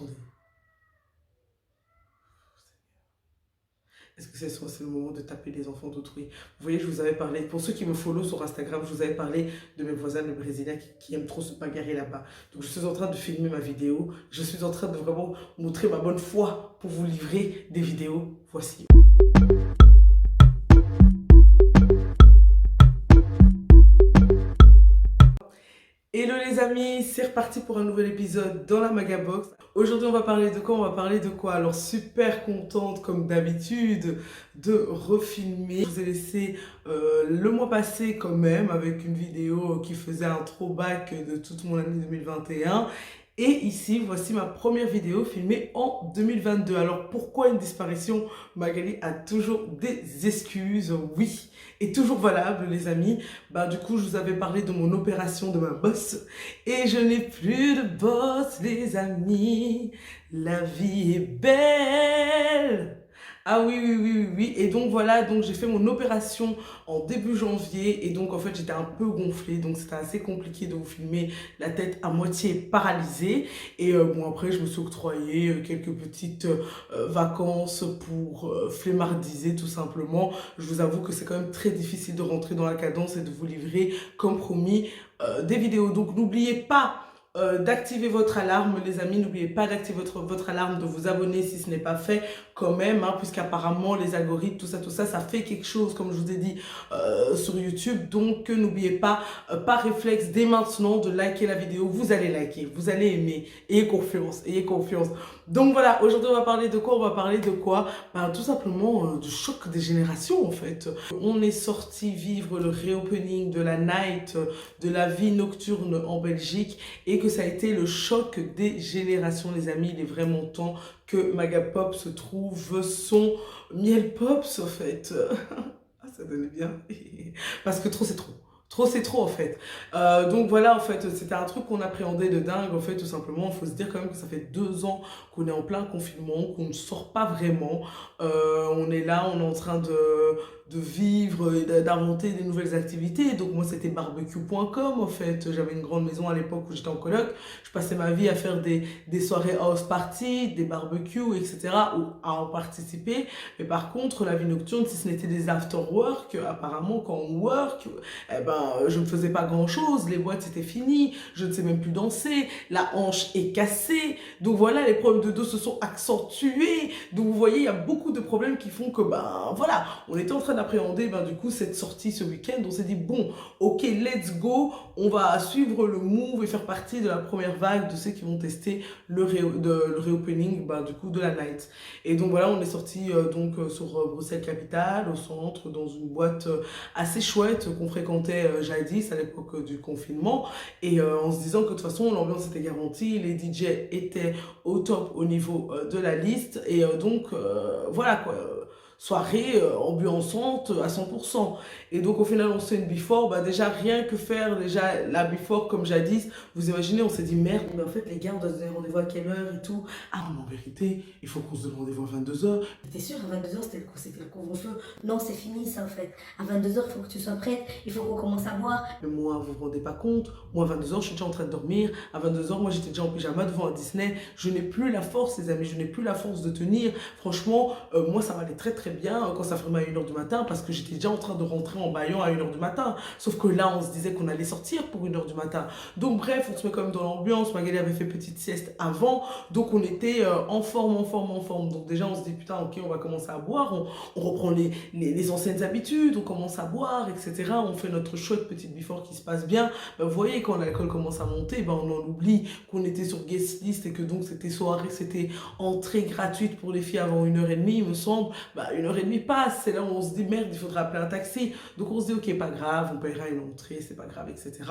Attendez. Est-ce que c'est le moment de taper les enfants d'autrui? Vous voyez, je vous avais parlé, pour ceux qui me follow sur Instagram, je vous avais parlé de mes voisins le Brésiliens qui aiment trop se bagarrer là-bas. Donc je suis en train de filmer ma vidéo, je suis en train de vraiment montrer ma bonne foi pour vous livrer des vidéos. Voici. Hello les amis, c'est reparti pour un nouvel épisode dans la Magabox. Aujourd'hui on va parler de quoi? On va parler de quoi? Alors super contente comme d'habitude de refilmer. Je vous ai laissé le mois passé quand même avec une vidéo qui faisait un throwback de toute mon année 2021. Et ici, voici ma première vidéo filmée en 2022. Alors pourquoi une disparition? Magali a toujours des excuses, oui, et toujours valable les amis. Bah du coup, je vous avais parlé de mon opération de ma bosse. Et je n'ai plus de bosse les amis. La vie est belle. Ah oui, oui, oui, oui, oui. Et donc voilà, donc j'ai fait mon opération en début janvier. Et donc en fait, j'étais un peu gonflée. Donc c'était assez compliqué de vous filmer la tête à moitié paralysée. Et bon, après, je me suis octroyé quelques petites vacances pour flemmardiser tout simplement. Je vous avoue que c'est quand même très difficile de rentrer dans la cadence et de vous livrer, comme promis, des vidéos. Donc n'oubliez pas d'activer votre alarme, les amis. N'oubliez pas d'activer votre alarme, de vous abonner si ce n'est pas fait quand même, hein, puisqu'apparemment les algorithmes, tout ça, ça fait quelque chose, comme je vous ai dit, sur YouTube. Donc n'oubliez pas, par réflexe, dès maintenant, de liker la vidéo. Vous allez liker, vous allez aimer. Ayez confiance, ayez confiance. Donc voilà, aujourd'hui on va parler de quoi? On va parler de quoi? Ben, tout simplement du choc des générations en fait. On est sorti vivre le reopening de la night, de la vie nocturne en Belgique, et que ça a été le choc des générations les amis. Il est vraiment temps que Magapop se trouve son miel pops en fait. Ah, ça donnait bien. Parce que trop c'est trop. Trop c'est trop en fait. Donc voilà, en fait, c'était un truc qu'on appréhendait de dingue. En fait, tout simplement, il faut se dire quand même que ça fait 2 ans qu'on est en plein confinement, qu'on ne sort pas vraiment. On est là, on est en train de vivre et d'inventer des nouvelles activités. Donc moi, c'était barbecue.com en fait. J'avais une grande maison à l'époque où j'étais en coloc. Je passais ma vie à faire des soirées house party, des barbecues, etc. ou à en participer. Mais par contre, la vie nocturne, si ce n'était des after work, apparemment, quand on work, eh ben, je ne faisais pas grand-chose, les boîtes c'était fini, je ne sais même plus danser, la hanche est cassée, donc voilà, les problèmes de dos se sont accentués, donc vous voyez, il y a beaucoup de problèmes qui font que, ben voilà, on était en train d'appréhender, ben du coup, cette sortie ce week-end, on s'est dit, bon, ok, let's go, on va suivre le move et faire partie de la première vague de ceux qui vont tester le reopening, ben, du coup, de la night. Et donc voilà, on est sorti sur Bruxelles Capitale, au centre, dans une boîte assez chouette qu'on fréquentait jadis à l'époque du confinement, et en se disant que de toute façon l'ambiance était garantie, les DJ étaient au top au niveau de la liste, et donc voilà quoi, soirée ambiançante à 100%. Et donc au final on se fait une before, bah déjà rien que faire déjà la before comme jadis, vous imaginez, on s'est dit merde, mais en fait les gars on doit se donner rendez-vous à quelle heure et tout. Ah non, en vérité il faut qu'on se donne rendez-vous à 22h. T'es sûr, à 22h c'était le couvre-feu? Non, c'est fini ça en fait. À 22h, il faut que tu sois prête, il faut qu'on commence à boire. Mais moi, vous vous rendez pas compte, moi à 22h, je suis déjà en train de dormir. À 22h, moi j'étais déjà en pyjama devant un Disney. Je n'ai plus la force, les amis, je n'ai plus la force de tenir. Franchement, moi ça m'allait très très bien quand ça fermait à 1h du matin, parce que j'étais déjà en train de rentrer en baillant à 1h du matin. Sauf que là, on se disait qu'on allait sortir pour 1h du matin. Donc bref, on se met quand même dans l'ambiance. Magali avait fait petite sieste avant, donc on était en forme, en forme, en forme. Donc déjà, on se dit putain, ok, on va commencer à boire. On reprend les anciennes habitudes, on commence à boire, etc. On fait notre chouette petite before qui se passe bien. Ben, vous voyez, quand l'alcool commence à monter, ben, on en oublie qu'on était sur guest list et que donc c'était soirée, c'était entrée gratuite pour les filles avant 1h30, il me semble. Ben, 1h30 passe, c'est là où on se dit merde, il faudra appeler un taxi. Donc on se dit ok, pas grave, on paiera une entrée, c'est pas grave, etc.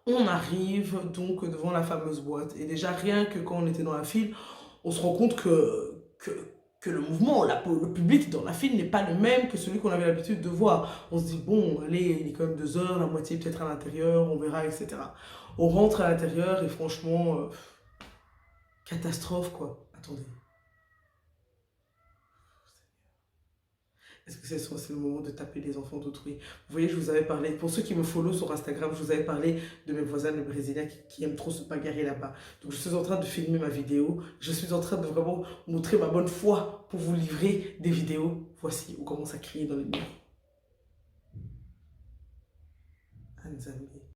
On arrive donc devant la fameuse boîte, et déjà rien que quand on était dans la file, on se rend compte que le mouvement, le public dans la file n'est pas le même que celui qu'on avait l'habitude de voir. On se dit, bon, allez, il est quand même 2h, la moitié peut-être à l'intérieur, on verra, etc. On rentre à l'intérieur et franchement, catastrophe quoi. Attendez. Est-ce que c'est le moment de taper les enfants d'autrui? Vous voyez, je vous avais parlé, pour ceux qui me follow sur Instagram, je vous avais parlé de mes voisins le Brésiliens qui aiment trop se bagarrer là-bas. Donc je suis en train de filmer ma vidéo, je suis en train de vraiment montrer ma bonne foi pour vous livrer des vidéos. Voici, on commence à crier dans les murs.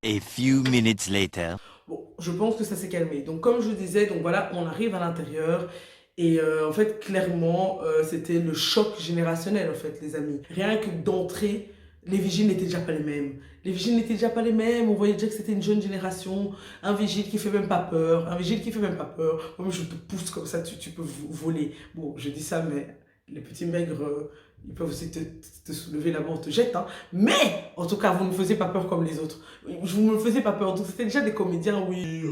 A few minutes later. Bon, je pense que ça s'est calmé. Donc comme je disais, donc voilà, on arrive à l'intérieur. Et en fait, clairement, c'était le choc générationnel, en fait, les amis. Rien que d'entrer, les vigiles n'étaient déjà pas les mêmes. Les vigiles n'étaient déjà pas les mêmes. On voyait déjà que c'était une jeune génération. Un vigile qui fait même pas peur. Un vigile qui fait même pas peur. Moi, je te pousse comme ça, tu peux voler. Bon, je dis ça, mais les petits maigres, ils peuvent aussi te soulever là-bas, on te jette. Hein. Mais, en tout cas, vous ne me faisiez pas peur comme les autres. Vous ne me faisiez pas peur. Donc, c'était déjà des comédiens, oui.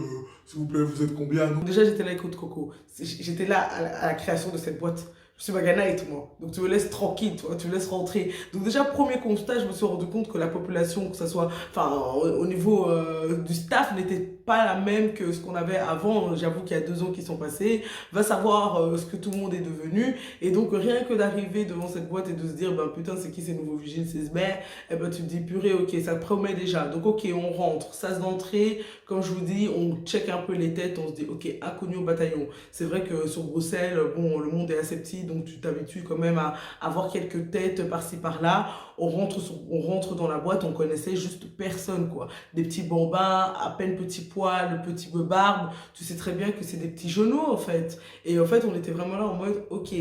S'il vous plaît, vous êtes combien? Donc déjà, j'étais là avec Côte Coco. J'étais là à la création de cette boîte. Je suis Maganite, moi. Donc tu me laisses tranquille, tu me laisses rentrer. Donc déjà, premier constat, je me suis rendu compte que la population, que ce soit, enfin, au niveau du staff, n'était pas la même que ce qu'on avait avant. J'avoue qu'il y a 2 ans qui sont passés. Va savoir ce que tout le monde est devenu. Et donc, rien que d'arriver devant cette boîte et de se dire, ben putain, c'est qui ces nouveaux vigiles, c'est ce mec, eh ben tu te dis, purée, ok, ça promet déjà. Donc ok, on rentre. Sas d'entrée, comme je vous dis, on check un peu les têtes, on se dit, ok, inconnu au bataillon. C'est vrai que sur Bruxelles, bon, le monde est assez petit, donc tu t'habitues quand même à avoir quelques têtes par-ci par-là. On rentre dans la boîte, on connaissait juste personne, quoi. Des petits bambins, à peine petits poils, petits barbes. Tu sais très bien que c'est des petits genoux, en fait. Et en fait, on était vraiment là en mode, ok,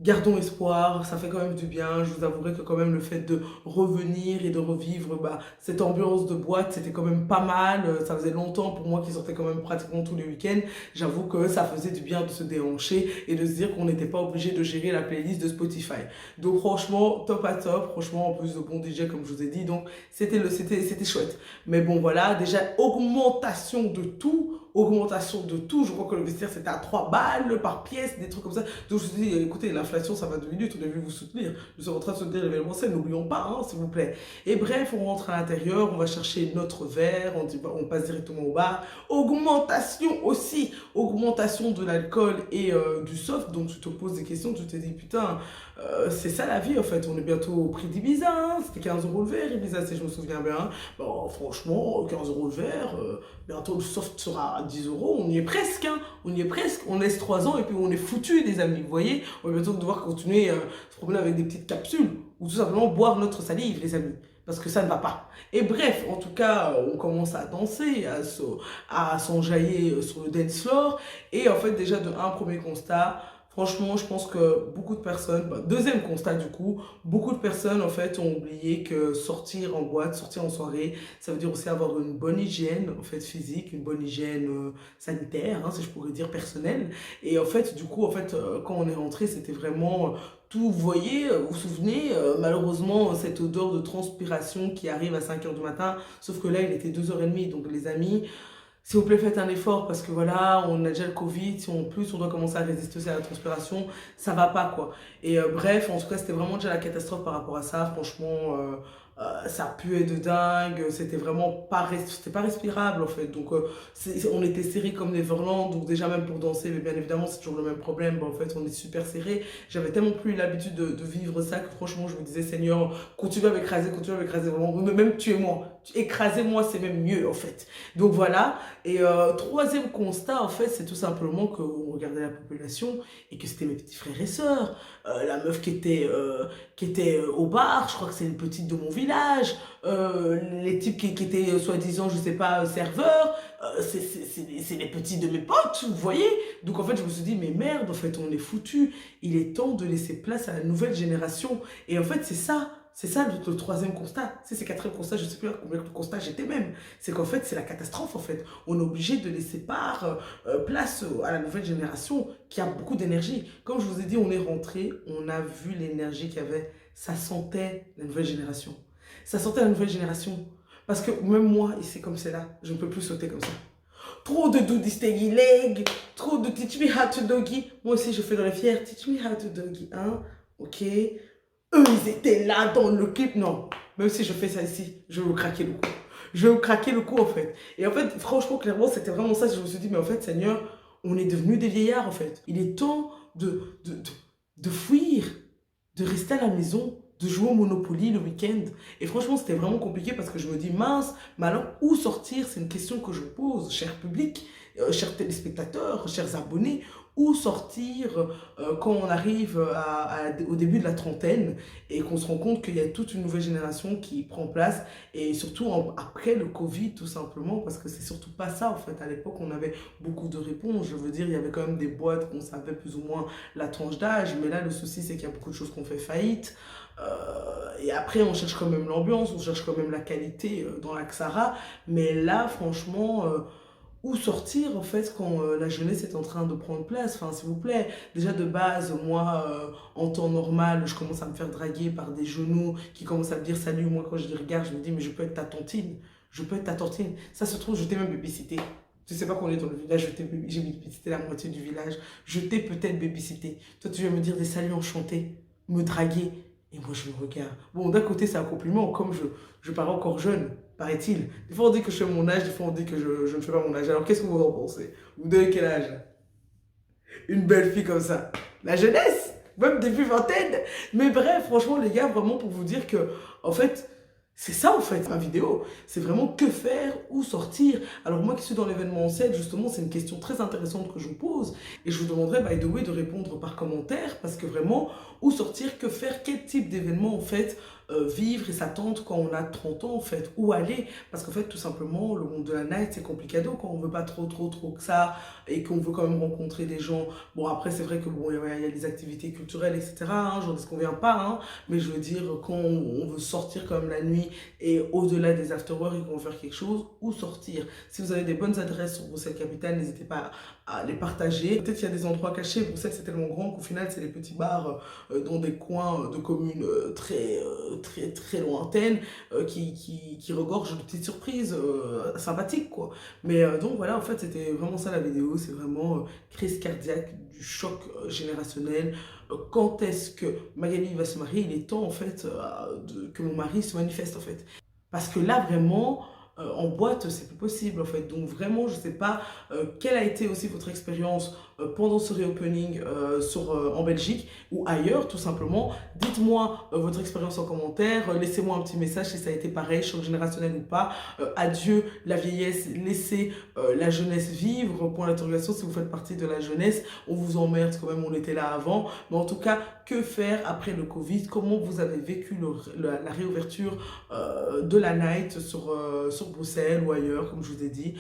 gardons espoir, ça fait quand même du bien. Je vous avouerai que quand même le fait de revenir et de revivre cette ambiance de boîte, c'était quand même pas mal. Ça faisait longtemps pour moi qui sortais quand même pratiquement tous les week-ends. J'avoue que ça faisait du bien de se déhancher et de se dire qu'on n'était pas obligé de gérer la playlist de Spotify. Donc franchement, top à top. Franchement, en plus de bons DJ comme je vous ai dit. Donc c'était chouette. Mais bon voilà, déjà augmentation de tout. Je crois que le vestiaire c'était à 3 balles par pièce, des trucs comme ça. Donc je me suis dit, écoutez, l'inflation ça va 2 minutes, on devait vous soutenir. Nous sommes en train de soutenir l'événementiel, n'oublions pas, hein, s'il vous plaît. Et bref, on rentre à l'intérieur, on va chercher notre verre, on passe directement au bar. Augmentation aussi, augmentation de l'alcool et du soft. Donc tu te poses des questions, tu te dis, putain, c'est ça la vie en fait. On est bientôt au prix d'Ibiza, hein. C'était 15 € le verre, Ibiza, si je me souviens bien. Bon, franchement, 15 € le verre, bientôt le soft sera à 10 €, on y est presque, hein. On y est presque, on laisse 3 ans et puis on est foutu, les amis, vous voyez. On va bientôt devoir continuer à se promener avec des petites capsules ou tout simplement boire notre salive, les amis, parce que ça ne va pas. Et bref, en tout cas, on commence à danser, à s'enjailler sur le dance floor. Et en fait, déjà de un premier constat, franchement, je pense que beaucoup de personnes, deuxième constat du coup, beaucoup de personnes en fait ont oublié que sortir en boîte, sortir en soirée, ça veut dire aussi avoir une bonne hygiène en fait physique, une bonne hygiène sanitaire, hein, si je pourrais dire personnelle. Et en fait, du coup, en fait, quand on est rentré, c'était vraiment tout, vous voyez, vous vous souvenez, malheureusement, cette odeur de transpiration qui arrive à 5 h du matin, sauf que là, il était 2 h 30, donc les amis, s'il vous plaît, faites un effort parce que voilà, on a déjà le Covid, si en plus on doit commencer à résister aussi à la transpiration, ça va pas quoi. Et bref, en tout cas, c'était vraiment déjà la catastrophe par rapport à ça. Franchement, ça puait de dingue, c'était vraiment c'était pas respirable en fait. Donc on était serrés comme des verlands, donc déjà même pour danser, mais bien évidemment c'est toujours le même problème. En fait, on est super serrés. J'avais tellement plus l'habitude de vivre ça que franchement, je me disais, Seigneur, continue à m'écraser, vraiment, même tuez-moi. Écrasez-moi, c'est même mieux en fait. Donc voilà. Et troisième constat, en fait, c'est tout simplement qu'on regardait la population et que c'était mes petits frères et sœurs. La meuf qui était au bar, je crois que c'est une petite de mon village. Les types qui étaient soi-disant, je sais pas, serveurs. C'est les petits de mes potes, vous voyez. Donc en fait, je me suis dit, mais merde, en fait, on est foutus. Il est temps de laisser place à la nouvelle génération. Et en fait, c'est ça le troisième constat. C'est le quatrième constat, je ne sais plus à combien de constats j'étais même. C'est qu'en fait, c'est la catastrophe en fait. On est obligé de laisser place à la nouvelle génération qui a beaucoup d'énergie. Comme je vous ai dit, on est rentré, on a vu l'énergie qu'il y avait. Ça sentait la nouvelle génération. Ça sentait la nouvelle génération. Parce que même moi, ici comme c'est là, je ne peux plus sauter comme ça. Trop de do this teggy leg, trop de teach me how to doggy. Moi aussi, je fais dans les fiers, teach me how to doggy, hein, ok. Eux, ils étaient là dans le clip. Non, même si je fais ça ici, je vais me craquer le cou. Je vais me craquer le cou, en fait. Et en fait, franchement, clairement, c'était vraiment ça. Je me suis dit, mais en fait, Seigneur, on est devenus des vieillards, en fait. Il est temps de fuir, de rester à la maison de jouer au Monopoly le week-end. Et franchement, c'était vraiment compliqué parce que je me dis, mince, mais alors où sortir? C'est une question que je pose, cher public, chers téléspectateurs, chers abonnés. Où sortir quand on arrive au début de la trentaine et qu'on se rend compte qu'il y a toute une nouvelle génération qui prend place et surtout après le Covid tout simplement parce que c'est surtout pas ça en fait. À l'époque on avait beaucoup de réponses, je veux dire il y avait quand même des boîtes qu'on savait plus ou moins la tranche d'âge, mais là le souci c'est qu'il y a beaucoup de choses qu'on fait faillite. Et après on cherche quand même l'ambiance, on cherche quand même la qualité dans la Xara, mais là franchement où sortir en fait quand la jeunesse est en train de prendre place, enfin s'il vous plaît. Déjà de base, moi en temps normal, je commence à me faire draguer par des genoux qui commencent à me dire salut, moi quand je les regarde, je me dis mais je peux être ta tantine, je peux être ta tantine. Ça se trouve, je t'ai même babysité. Tu sais pas qu'on est dans le village, j'ai babysité la moitié du village, je t'ai peut-être babysité. Toi tu viens me dire des saluts enchantés, me draguer. Et moi, je me regarde. Bon, d'un côté, c'est un compliment, comme je parais encore jeune, paraît-il. Des fois, on dit que je fais mon âge, des fois, on dit que je ne fais pas mon âge. Alors, qu'est-ce que vous en pensez? Vous donnez quel âge? Une belle fille comme ça. La jeunesse, même début vingtaine. Mais bref, franchement, les gars, vraiment pour vous dire que, en fait, c'est ça en fait ma vidéo, c'est vraiment que faire, où sortir. Alors moi qui suis dans l'événementiel, justement c'est une question très intéressante que je vous pose et je vous demanderai by the way de répondre par commentaire parce que vraiment où sortir, que faire, quel type d'événement en fait vivre et s'attendre quand on a 30 ans en fait, où aller parce qu'en fait tout simplement le monde de la night c'est complicado quand on veut pas trop que ça et qu'on veut quand même rencontrer des gens. Bon après c'est vrai que bon il y a des activités culturelles etc, hein, j'en disconviens pas hein, mais je veux dire quand on veut sortir quand même la nuit et au-delà des afterwork et qu'on veut faire quelque chose, où sortir. Si vous avez des bonnes adresses sur Bruxelles-Capitale, n'hésitez pas à les partager. Peut-être qu'il y a des endroits cachés, Bruxelles c'est tellement grand qu'au final c'est des petits bars dans des coins de communes très lointaines qui regorgent de petites surprises sympathiques quoi. Mais donc voilà en fait c'était vraiment ça la vidéo, c'est vraiment crise cardiaque, du choc générationnel. Quand est-ce que Magali va se marier? Il est temps en fait que mon mari se manifeste en fait. Parce que là vraiment, en boîte c'est plus possible en fait. Donc vraiment je sais pas quelle a été aussi votre expérience pendant ce reopening en Belgique ou ailleurs tout simplement. Dites-moi votre expérience en commentaire, laissez-moi un petit message si ça a été pareil, choc générationnel ou pas. Adieu la vieillesse, laissez la jeunesse vivre, point d'interrogation si vous faites partie de la jeunesse. On vous emmerde quand même, on était là avant. Mais en tout cas, que faire après le Covid? Comment vous avez vécu la réouverture de la night sur Bruxelles ou ailleurs, comme je vous ai dit.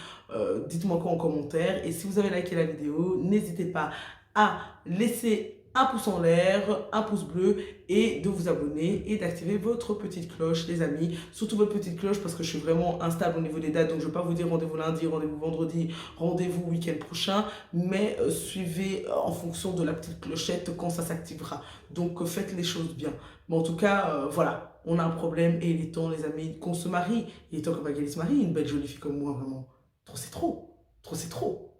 Dites-moi quoi en commentaire. Et si vous avez liké la vidéo, n'hésitez pas à laisser un pouce en l'air, un pouce bleu et de vous abonner et d'activer votre petite cloche les amis, surtout votre petite cloche parce que je suis vraiment instable au niveau des dates donc je ne vais pas vous dire rendez-vous lundi, rendez-vous vendredi, rendez-vous week-end prochain mais suivez en fonction de la petite clochette quand ça s'activera, donc faites les choses bien. Mais en tout cas voilà, on a un problème et il est temps les amis qu'on se marie, il est temps que Magali se marie, une belle jolie fille comme moi vraiment, trop c'est trop, trop c'est trop.